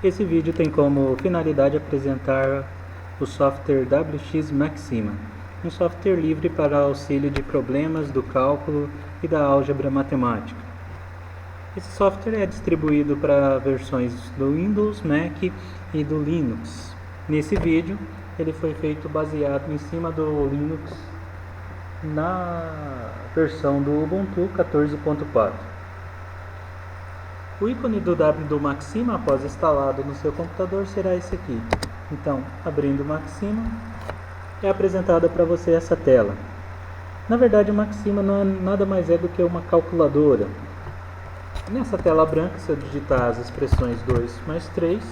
Esse vídeo tem como finalidade apresentar o software WX Maxima, um software livre para auxílio de problemas do cálculo e da álgebra matemática. Esse software é distribuído para versões do Windows, Mac e do Linux. Nesse vídeo, ele foi feito baseado em cima do Linux na versão do Ubuntu 14.4. O ícone do Maxima, após instalado no seu computador, será esse aqui. Então, abrindo o Maxima, é apresentada para você essa tela. Na verdade, o Maxima não é nada mais do que uma calculadora. Nessa tela branca, se eu digitar as expressões 2 mais 3,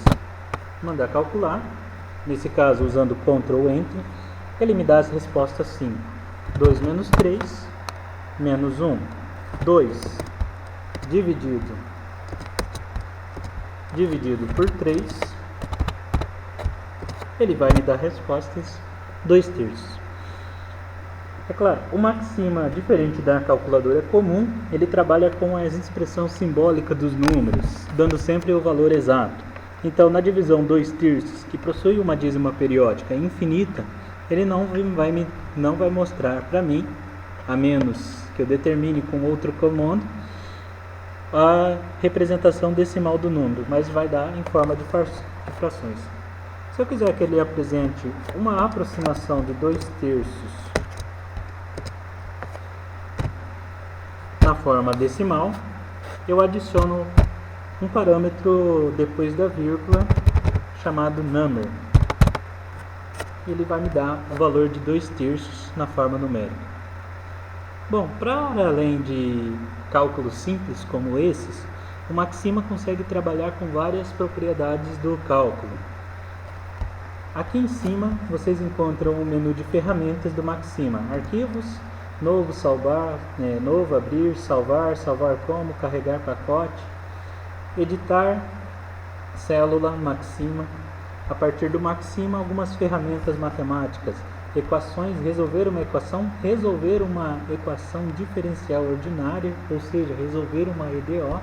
mandar calcular, nesse caso usando Ctrl Enter, ele me dá as respostas 5. 2 menos 3, menos 1. 2 dividido por 3, ele vai me dar respostas 2/3. É claro, o Maxima, diferente da calculadora comum, ele trabalha com a expressão simbólica dos números, dando sempre o valor exato. Então, na divisão 2/3, que possui uma dízima periódica infinita, ele não vai mostrar para mim, a menos que eu determine com outro comando, a representação decimal do número, mas vai dar em forma de frações. Se eu quiser que ele apresente uma aproximação de 2/3 na forma decimal, eu adiciono um parâmetro depois da vírgula chamado number. Ele vai me dar o valor de 2/3 na forma numérica. Bom, para além de cálculos simples como esses, o Maxima consegue trabalhar com várias propriedades do cálculo. Aqui em cima vocês encontram o menu de ferramentas do Maxima: arquivos, novo, salvar, novo, abrir, salvar como, carregar pacote, editar, célula, Maxima. A partir do Maxima, algumas ferramentas matemáticas: equações, resolver uma equação diferencial ordinária, ou seja, resolver uma EDO,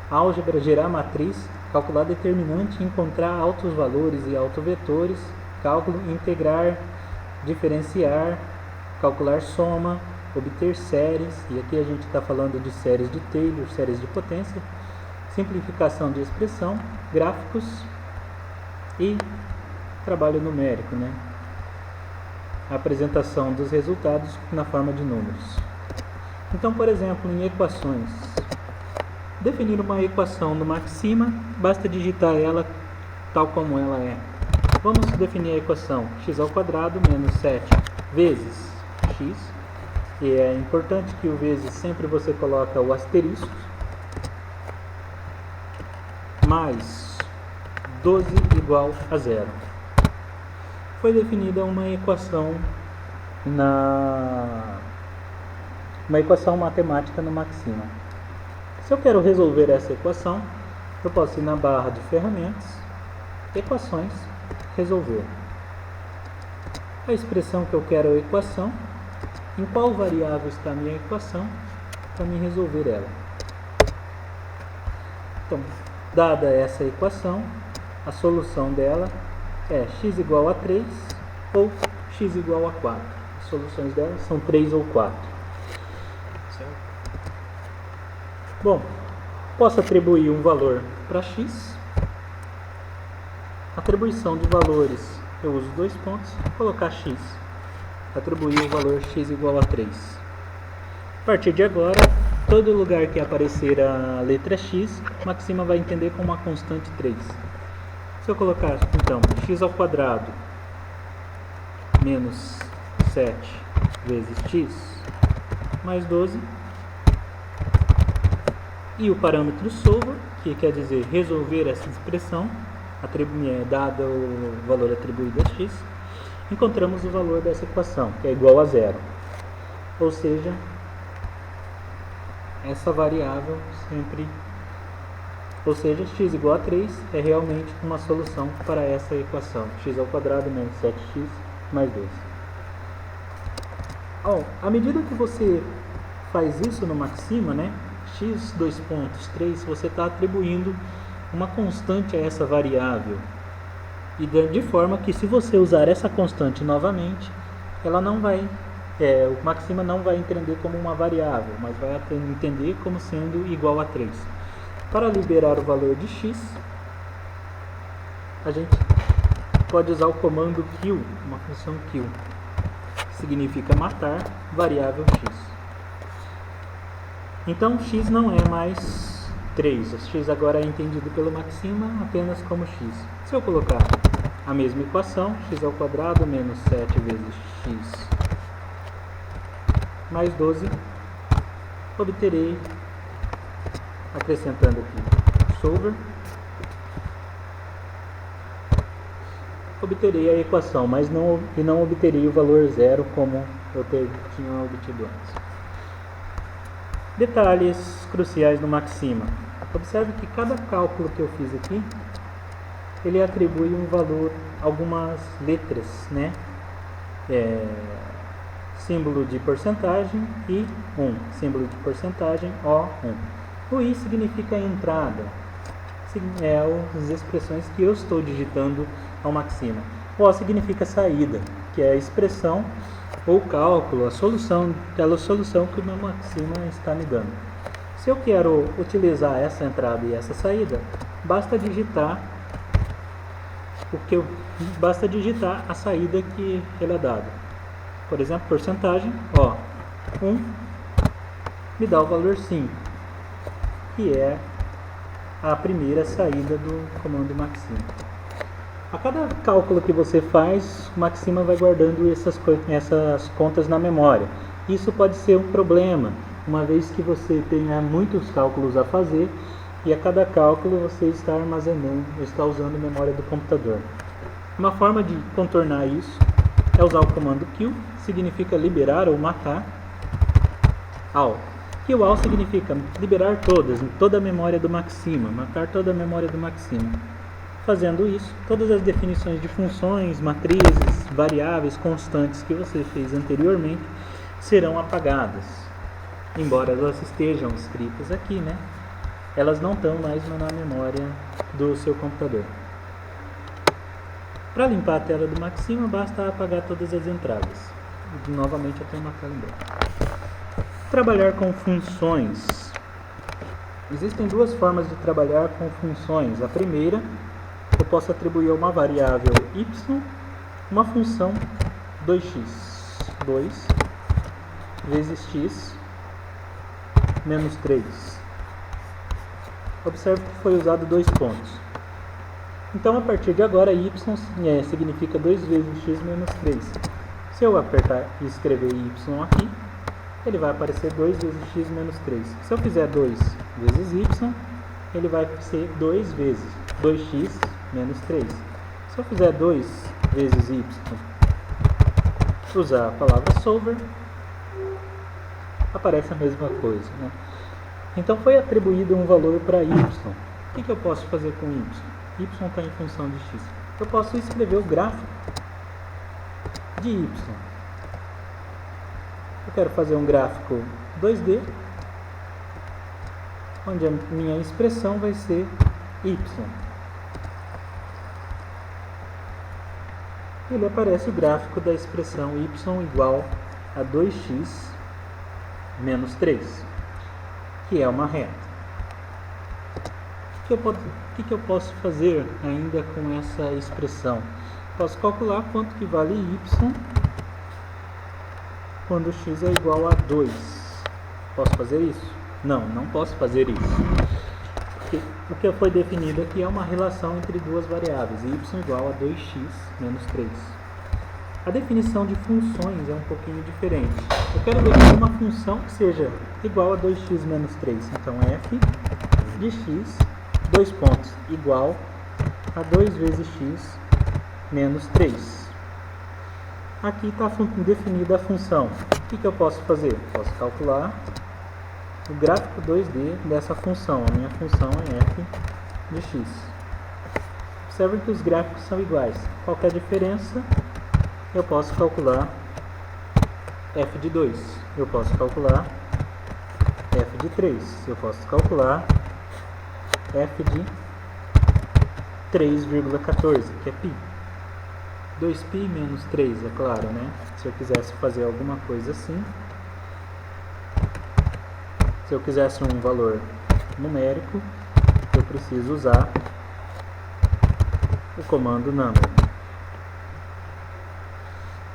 álgebra, gerar matriz, calcular determinante, encontrar altos valores e autovetores, cálculo, integrar, diferenciar, calcular soma, obter séries, e aqui a gente está falando de séries de Taylor, séries de potência, simplificação de expressão, gráficos e trabalho numérico, a apresentação dos resultados na forma de números. Então, por exemplo, em equações, definir uma equação no Maxima, basta digitar ela tal como ela é. Vamos definir a equação x² menos 7 vezes x, e é importante que o vezes sempre você coloca o asterisco, mais 12 igual a 0. Foi definida uma equação matemática no Maxima. Se eu quero resolver essa equação, eu posso ir na barra de ferramentas, equações, resolver. A expressão que eu quero é a equação, em qual variável está a minha equação, para me resolver ela. Então, dada essa equação, a solução dela é x igual a 3 ou x igual a 4. As soluções dela são 3 ou 4. Certo? Bom, posso atribuir um valor para x. Atribuição de valores, eu uso 2 pontos, colocar x. Atribuir o valor x igual a 3. A partir de agora, todo lugar que aparecer a letra x, Maxima vai entender como uma constante 3. Se eu colocar, então, x² menos 7 vezes x mais 12, e o parâmetro solver, que quer dizer resolver essa expressão, dado o valor atribuído a x, encontramos o valor dessa equação, que é igual a 0. Ou seja, essa variável x igual a 3 é realmente uma solução para essa equação, x² menos 7x mais 12. À medida que você faz isso no Maxima, x 2 pontos 3, você está atribuindo uma constante a essa variável, e de forma que, se você usar essa constante novamente, ela não vai, o Maxima não vai entender como uma variável, mas vai entender como sendo igual a 3. Para liberar o valor de x, a gente pode usar o comando kill, uma função kill, que significa matar variável x. Então x não é mais 3, o x agora é entendido pelo Maxima apenas como x. Se eu colocar a mesma equação, x² menos 7 vezes x mais 12, obterei, acrescentando aqui solver, obterei a equação, mas não obterei o valor zero como eu tinha obtido antes. Detalhes cruciais do Maxima. Observe que cada cálculo que eu fiz aqui, ele atribui um valor, algumas letras, né? Símbolo de porcentagem e 1, símbolo de porcentagem O1. O I significa entrada, as expressões que eu estou digitando ao Maxima. O O significa saída, que é a expressão ou cálculo, a solução, aquela solução que o meu Maxima está me dando. Se eu quero utilizar essa entrada e essa saída, basta digitar a saída que ele é dado. Por exemplo, porcentagem, 1 me dá o valor 5, que é a primeira saída do comando Maxima. A cada cálculo que você faz, o Maxima vai guardando essas contas na memória. Isso pode ser um problema, uma vez que você tenha muitos cálculos a fazer e a cada cálculo você está usando a memória do computador. Uma forma de contornar isso é usar o comando kill, significa liberar ou matar. All. Kill all significa liberar toda a memória do Maxima, matar toda a memória do Maxima. Fazendo isso, todas as definições de funções, matrizes, variáveis, constantes que você fez anteriormente serão apagadas. Embora elas estejam escritas aqui, né? Elas não estão mais na memória do seu computador. Para limpar a tela do Maxima, basta apagar todas as entradas. Novamente eu tenho uma tela em branco. Trabalhar com funções. Existem duas formas de trabalhar com funções. A primeira, eu posso atribuir a uma variável y uma função 2x, 2 vezes x menos 3. Observe que foi usado 2 pontos. Então, a partir de agora, y significa 2 vezes x menos 3. Se eu apertar e escrever y aqui, ele vai aparecer 2 vezes x menos 3. Se eu fizer 2 vezes y, ele vai ser 2 vezes 2x menos 3. Se eu fizer 2 vezes y, usar a palavra solver, aparece a mesma coisa, né? Então foi atribuído um valor para y. O que eu posso fazer com y? Y está em função de x. Eu posso escrever o gráfico de y. Eu quero fazer um gráfico 2D, onde a minha expressão vai ser y. Ele aparece o gráfico da expressão y igual a 2x menos 3, que é uma reta. O que eu posso fazer ainda com essa expressão? Posso calcular quanto que vale y quando x é igual a 2. Posso fazer isso? Não posso fazer isso. Porque o que foi definido aqui é uma relação entre duas variáveis, y igual a 2x menos 3. A definição de funções é um pouquinho diferente. Eu quero definir uma função que seja igual a 2x menos 3. Então, f de x, 2 pontos, igual a 2 vezes x menos 3. Aqui está definida a função. O que eu posso fazer? Posso calcular o gráfico 2D dessa função. A minha função é f de x. Observe que os gráficos são iguais. Qualquer diferença, eu posso calcular f de 2. Eu posso calcular f de 3. Eu posso calcular f de 3,14, que é π. 2π menos 3, é claro, né? Se eu quisesse fazer alguma coisa assim, se eu quisesse um valor numérico, eu preciso usar o comando number.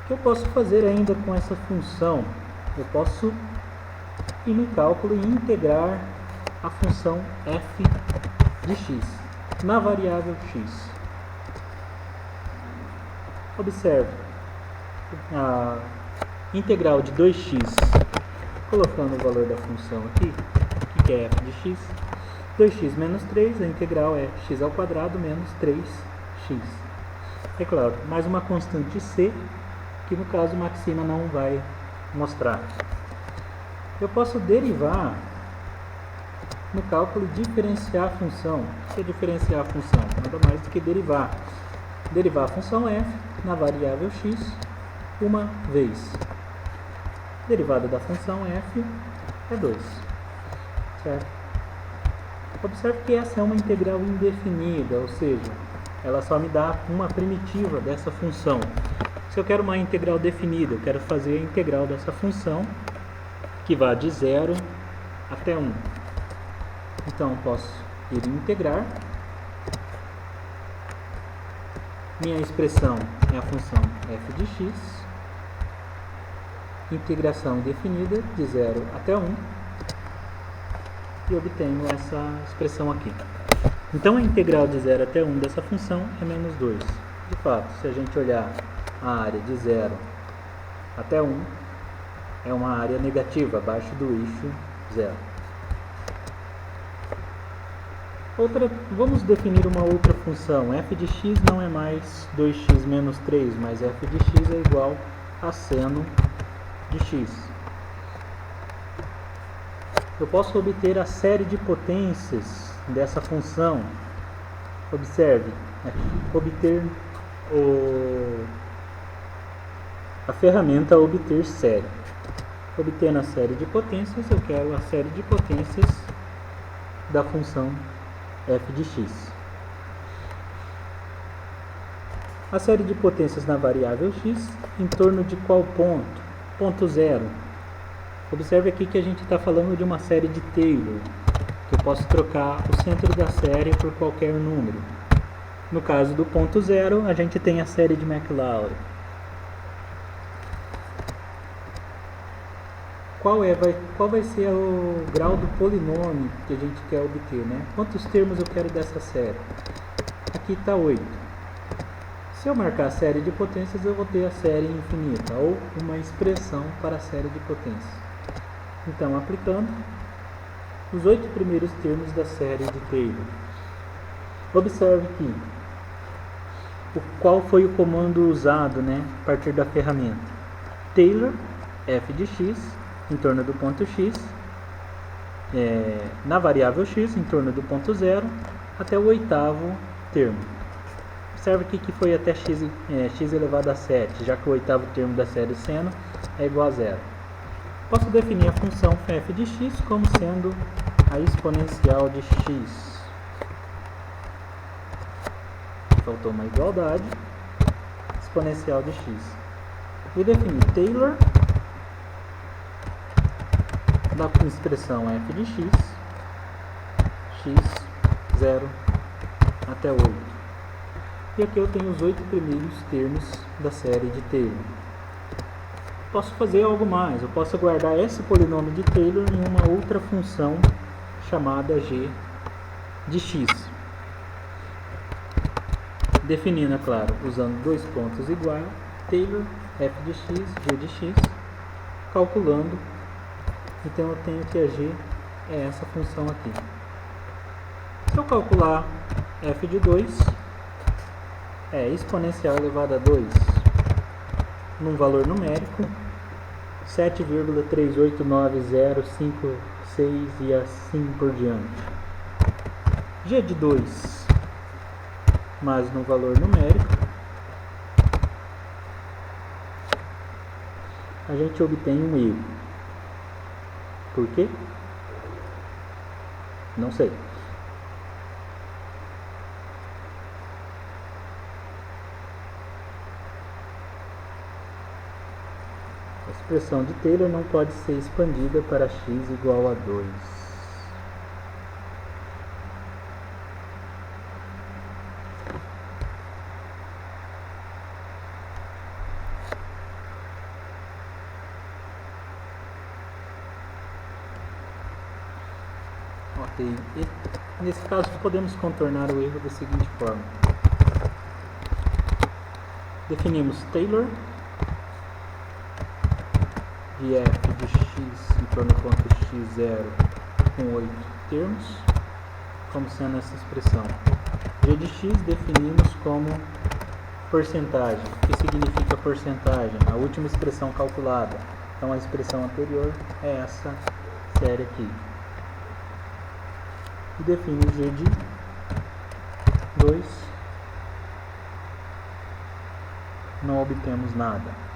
O que eu posso fazer ainda com essa função? Eu posso ir no cálculo e integrar a função f de x na variável x. Observe a integral de 2x, colocando o valor da função aqui, que é f de x, 2x menos 3, a integral é x ao quadrado menos 3x. É claro, mais uma constante c, que no caso Maxima não vai mostrar. Eu posso derivar no cálculo e diferenciar a função. O que é diferenciar a função? Nada mais do que derivar. Derivar a função f na variável x uma vez. Derivada da função f é 2. Certo? Observe que essa é uma integral indefinida, ou seja, ela só me dá uma primitiva dessa função. Se eu quero uma integral definida, eu quero fazer a integral dessa função que vai de 0 até 1. Então, posso ir integrar. Minha expressão é a função f de x. Integração definida de 0 até 1. E obtenho essa expressão aqui. Então, a integral de 0 até 1 dessa função é menos 2. De fato, se a gente olhar a área de 0 até 1, é uma área negativa, abaixo do eixo 0. Vamos definir uma outra função. F de x não é mais 2x menos 3, mas f de x é igual a seno de x. Eu posso obter a série de potências dessa função. Observe, obter a ferramenta obter série. Obtendo a série de potências, eu quero a série de potências da função f de x. A série de potências na variável x em torno de qual ponto? Ponto 0. Observe aqui que a gente está falando de uma série de Taylor, que eu posso trocar o centro da série por qualquer número. No caso do ponto 0, a gente tem a série de Maclaurin. Qual vai ser o grau do polinômio que a gente quer obter, né? Quantos termos eu quero dessa série? Aqui está 8. Se eu marcar a série de potências, eu vou ter a série infinita, ou uma expressão para a série de potências. Então, aplicando os 8 primeiros termos da série de Taylor. Observe que qual foi o comando usado, né, a partir da ferramenta. Taylor, f de x, em torno do ponto x, na variável x, em torno do ponto 0, até o 8º termo. Observe aqui que foi até x elevado a 7, já que o 8º termo da série seno é igual a 0. Posso definir a função f de x como sendo a exponencial de x. Faltou uma igualdade, exponencial de x. E definir Taylor da expressão f de x, x 0 até 8. E aqui eu tenho os 8 primeiros termos da série de Taylor. Posso fazer algo mais, eu posso guardar esse polinômio de Taylor em uma outra função chamada g de x. Definindo, é claro, usando dois pontos iguais, Taylor, f de x, g de x, calculando. Então eu tenho que a g é essa função aqui. Se eu calcular f de 2, é exponencial elevado a 2 num valor numérico, 7,389056 e assim por diante. G de 2 mais no valor numérico, a gente obtém um erro. Por quê? Não sei. expressão de Taylor não pode ser expandida para x igual a 2. Ok, e nesse caso podemos contornar o erro da seguinte forma. Definimos Taylor de f de x em torno do ponto x0 com 8 termos, como sendo essa expressão. G de x definimos como porcentagem. O que significa porcentagem? A última expressão calculada. Então a expressão anterior é essa série aqui. E define G de 2. Não obtemos nada.